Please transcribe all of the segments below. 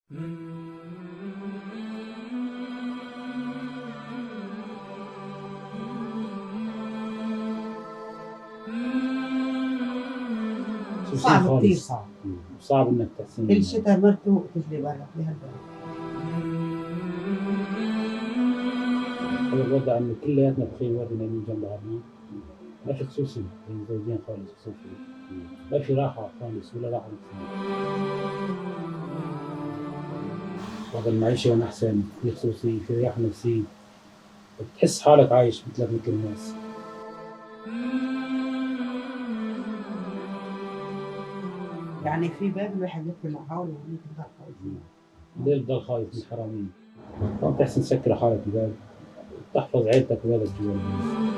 صعب كتير خالص. صعب. صعب انك تحسن كل شتا مرته تجري برا بهالبلد. هو الوضع انه كلياتنا بخير وادي نايمين جنب بعضنا، ما في خصوصي بين زوجين خالص خصوصي، ما في راحة خالص ولا راحة نفسية. وضع المعيشة هون أحسن، في خصوصي، في راحة نفسية، بتحس حالك عايش مثلك مثل الناس. يعني في باب الواحد يدخل مع حاله يعني تقدر خايفين. ليه بتضل خايف من الحرامية؟ فأنت أحسن تسكر حالك الباب، تحفظ عيلتك وولادك جوا البيت.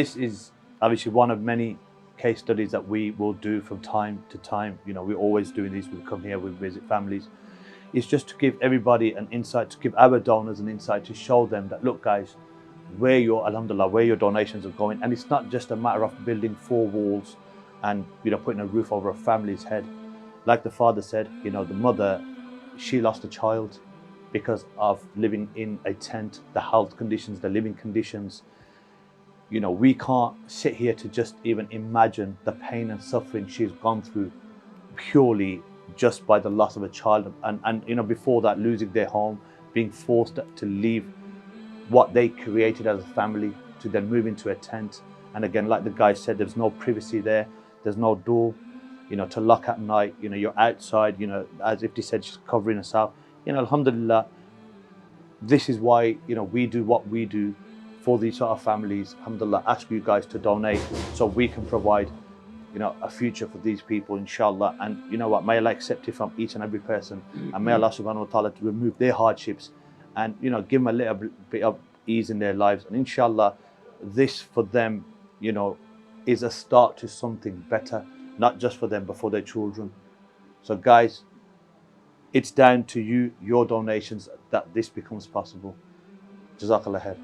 This is obviously one of many case studies that we will do from time to time. You know, we're always doing these. We come here, we visit families. It's just to give everybody an insight, to give our donors an insight, to show them that, look, guys, where your, alhamdulillah, where your donations are going. And it's not just a matter of building 4 walls and, you know, putting a roof over a family's head. Like the father said, you know, the mother, she lost a child because of living in a tent, the health conditions, the living conditions. You know, we can't sit here to just even imagine the pain and suffering she's gone through purely just by the loss of a child, and you know, before that, losing their home, being forced to leave what they created as a family to then move into a tent. And again, like the guy said, there's no privacy there, there's no door, you know, to lock at night. You know, you're outside, you know, as if they said, she's covering herself. You know, alhamdulillah, this is why, you know, we do what we do for these sort of families. Alhamdulillah, ask you guys to donate so we can provide, you know, a future for these people, inshallah. And you know what, may Allah accept it from each and every person, and may Allah subhanahu wa ta'ala to remove their hardships and, you know, give them a little bit of ease in their lives. And inshallah, this for them, you know, is a start to something better, not just for them but for their children. So guys, it's down to you, your donations, that this becomes possible. Jazakallah khair.